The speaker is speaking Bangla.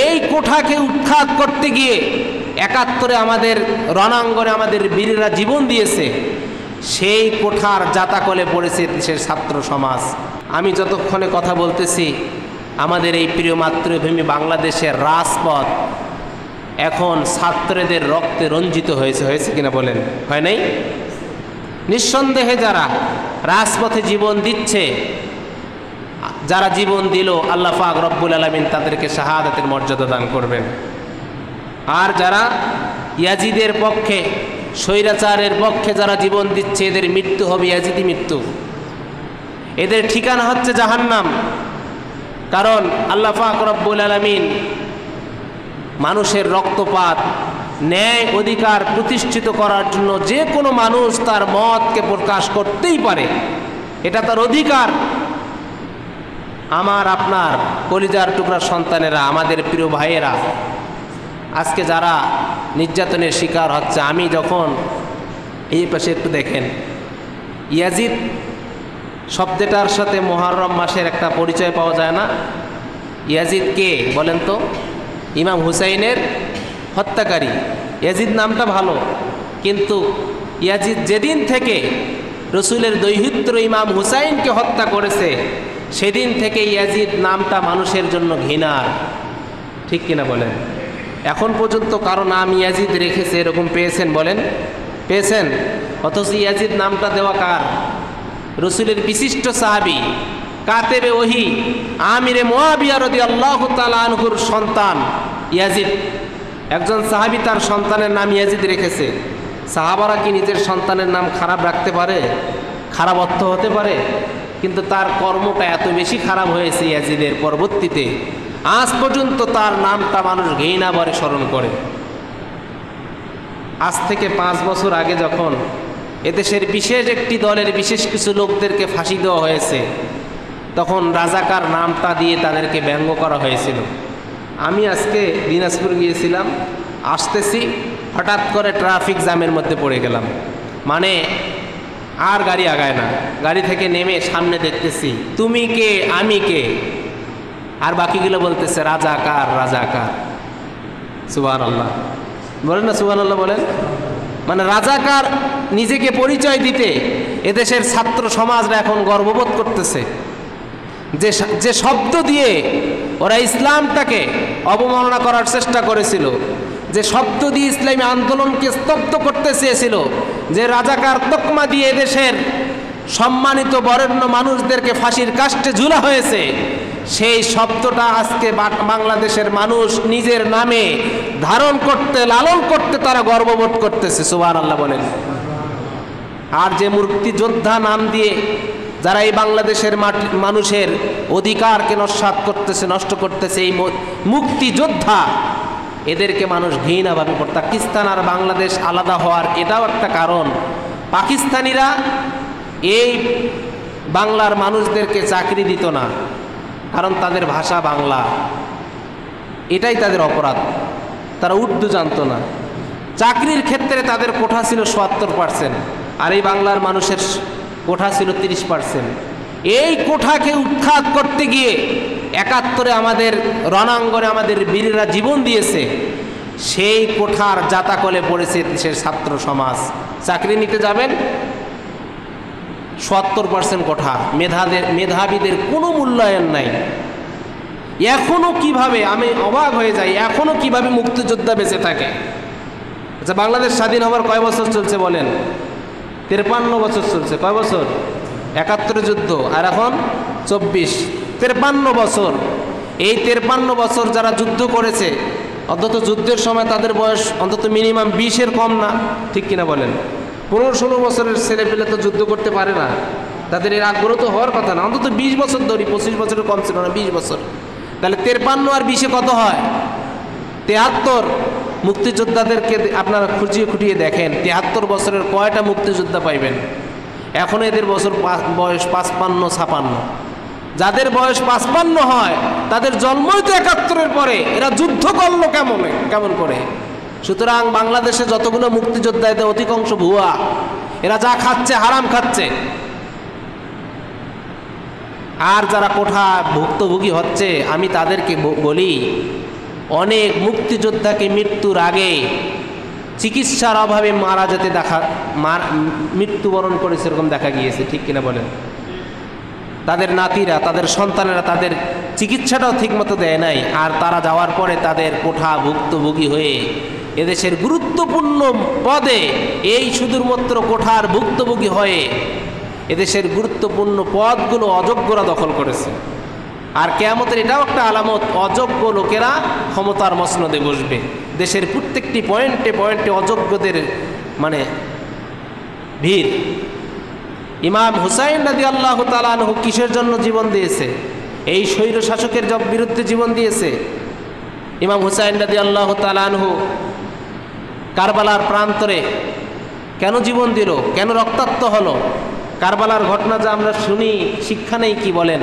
এই কোঠাকে উৎখাত করতে গিয়ে ৭১ আমাদের রণাঙ্গনে আমাদের বীরেরা জীবন দিয়েছে, সেই কোঠার জাতাকলে পড়েছে দেশের ছাত্র সমাজ। আমি যতক্ষণে কথা বলতেছি আমাদের এই প্রিয় মাতৃভূমি বাংলাদেশের রাজপথ এখন ছাত্রদের রক্তে রঞ্জিত হয়েছে কিনা বলেন? হয় নাই? নিঃসন্দেহে যারা রাজপথে জীবন দিচ্ছে, যারা জীবন দিল, আল্লাহ পাক রব্বুল আলামিন তাদেরকে শাহাদাতের মর্যাদা দান করবেন। আর যারা ইয়াজিদের পক্ষে, স্বৈরাচারের পক্ষে যারা জীবন দিচ্ছে, এদের মৃত্যু হবে ইয়াজিদি মৃত্যু, এদের ঠিকানা হচ্ছে জাহান্নাম। কারণ আল্লাহ পাক রব্বুল আলামিন মানুষের রক্তপাত, ন্যায় অধিকার প্রতিষ্ঠিত করার জন্য যে কোনো মানুষ তার মতকে প্রকাশ করতেই পারে, এটা তার অধিকার। আমার আপনার কলিজার টুকরা সন্তানেরা, আমাদের প্রিয় ভাইয়েরা, আজকে যারা নির্যাতনের শিকার হচ্ছে, আমি যখন এই পাশে একটু দেখেন, ইয়াজিদ শব্দটার সাথে মুহররম মাসের একটা পরিচয় পাওয়া যায় না? ইয়াজিদ কে বলেন তো? ইমাম হুসাইনের হত্যাকারী। ইয়াজিদ নামটা ভালো, কিন্তু ইয়াজিদ যেদিন থেকে রসুলের দৌহিত্র ইমাম হুসাইনকে হত্যা করেছে, সেদিন থেকে ইয়াজিদ নামটা মানুষের জন্য ঘৃণার। ঠিক কিনা বলেন? এখন পর্যন্ত কারো নাম ইয়াজিদ রেখেছে এরকম পেয়েছেন? বলেন, পেয়েছেন? অথচ ইয়াজিদ নামটা দেওয়া কার? রসুলের বিশিষ্ট সাহাবী, কাতেবে ওহী, আমিরে মুআবিয়া রাদিয়াল্লাহু তাআলা আনহুর সন্তান ইয়াজিদ। একজন সাহাবী তার সন্তানের নাম ইয়াজিদ রেখেছে। সাহাবারা কি নিজের সন্তানের নাম খারাপ রাখতে পারে? খারাপ অর্থ হতে পারে? কিন্তু তার কর্মটা এত বেশি খারাপ হয়েছে ইয়াজিদের, পরবর্তীতে আজ পর্যন্ত তার নামটা মানুষ ঘৃণা ভরে স্মরণ করে। আজ থেকে 5 বছর আগে যখন এদেশের বিশেষ একটি দলের বিশেষ কিছু লোকদেরকে ফাঁসি দেওয়া হয়েছে, তখন রাজাকার নামটা দিয়ে তাদেরকে ব্যঙ্গ করা হয়েছিল। আমি আজকে দিনাজপুর গিয়েছিলাম, আসতেছি হঠাৎ করে ট্রাফিক জ্যামের মধ্যে পড়ে গেলাম। মানে আর গাড়ি আগায় না, গাড়ি থেকে নেমে সামনে দেখতেছি তুমি কে আমি কে, আর বাকিগুলো বলতেছে রাজাকার রাজাকার। সুবহানাল্লাহ বলেন না? সুবহানাল্লাহ বলেন। মানে রাজাকার নিজেকে পরিচয় দিতে এদেশের ছাত্র সমাজরা এখন গর্ববোধ করতেছে, যে শব্দ দিয়ে ওরা ইসলামটাকে অবমাননা করার চেষ্টা করেছিল, যে শব্দ দিয়ে ইসলামী আন্দোলনকে স্তব্ধ করতে চেয়েছিল, যে রাজাকার তকমা দিয়ে এদেশের সম্মানিত বরেণ্য মানুষদেরকে ফাঁসির কাস্টে ঝুলা হয়েছে, সেই শব্দটা আজকে বাংলাদেশের মানুষ নিজের নামে ধারণ করতে, লালন করতে তারা গর্ববোধ করতেছে। সুবহানাল্লাহ বলেন। আর যে মুক্তিযোদ্ধা নাম দিয়ে যারা এই বাংলাদেশের মানুষের অধিকারকে নষ্ট করতেছে, এই মুক্তিযোদ্ধা, এদেরকে মানুষ ঘৃণাভাবে পড়ে। পাকিস্তান আর বাংলাদেশ আলাদা হওয়ার এটাও একটা কারণ। পাকিস্তানিরা এই বাংলার মানুষদেরকে চাকরি দিত না, কারণ তাদের ভাষা বাংলা, এটাই তাদের অপরাধ। তারা উর্দু জানতো না। চাকরির ক্ষেত্রে তাদের কোঠা ছিল ৭০%, আর এই বাংলার মানুষের কোঠা ছিল 30%। এই কোঠাকে উৎখাত করতে গিয়ে ৭১ আমাদের রণাঙ্গনে আমাদের বীরেরা জীবন দিয়েছে, সেই কোঠার জাতাকলে পড়েছে দেশের ছাত্র সমাজ। চাকরি নিতে যাবেন, ৭০% কোঠা, মেধাবীদের কোনো মূল্যায়ন নাই। এখনো কিভাবে, আমি অবাক হয়ে যাই, এখনো কিভাবে মুক্তিযোদ্ধা বেঁচে থাকে। আচ্ছা, বাংলাদেশ স্বাধীন হওয়ার কয় বছর চলছে বলেন? 53 বছর চলছে। কয় বছর? ৭১ যুদ্ধ, আর এখন 24, 53 বছর। এই 53 বছর যারা যুদ্ধ করেছে, অন্তত যুদ্ধের সময় তাদের বয়স অন্তত মিনিমাম 20-এর কম না? ঠিক কিনা বলেন? 15-16 বছরের ছেলে পেলে তো যুদ্ধ করতে পারে না, তাদের এর আগ্রহ তো হওয়ার কথা না। অন্তত 20 বছর ধরি, 25 বছরের কম ছিল না, 20 বছর। তাহলে 53 আর 20-এ কত হয়? 73। মুক্তিযোদ্ধাদেরকে আপনারা খুঁটিয়ে দেখেন, 73 বছরের কয়টা মুক্তিযোদ্ধা পাইবেন? এখন এদের বয়স 55-56। যাদের বয়স 55 হয় তাদের জন্মই তো ৭১-এর পরে, এরা যুদ্ধ করলো কেমন করে? সুতরাং বাংলাদেশে যতগুলো মুক্তিযোদ্ধা, এদের অধিকাংশ ভুয়া। এরা যা খাচ্ছে হারাম খাচ্ছে। আর যারা কোঠা ভুক্তভোগী হচ্ছে, আমি তাদেরকে বলি, অনেক মুক্তিযোদ্ধাকে মৃত্যুর আগে চিকিৎসার অভাবে মারা যেতে মৃত্যুবরণ করেছে, এরকম দেখা গিয়েছে, ঠিক কিনা বলেন? তাদের নাতিরা, তাদের সন্তানেরা তাদের চিকিৎসাটাও ঠিকমতো দেয় নাই, আর তারা যাওয়ার পরে তাদের কোঠা ভুক্তভোগী হয়ে এদেশের গুরুত্বপূর্ণ পদে, এই শুধুমাত্র কোঠার ভুক্তভোগী হয়ে এদেশের গুরুত্বপূর্ণ পদগুলো অযোগ্যরা দখল করেছে। আর কিয়ামতের এটাও একটা আলামত, অযোগ্য লোকেরা ক্ষমতার মসনদে বসবে। দেশের প্রত্যেকটি পয়েন্টে পয়েন্টে অযোগ্যদের ভিড়। ইমাম হুসাইন রাদিয়াল্লাহু তাআলা আনহু কিসের জন্য জীবন দিয়েছে? এই স্বৈর শাসকের বিরুদ্ধে জীবন দিয়েছে। ইমাম হুসাইন রাদিয়াল্লাহু তাআলা আনহু কারবালার প্রান্তরে কেন জীবন দিল, কেন রক্তাক্ত হলো? কারবালার ঘটনা যা আমরা শুনি, শিক্ষা নেই কি বলেন?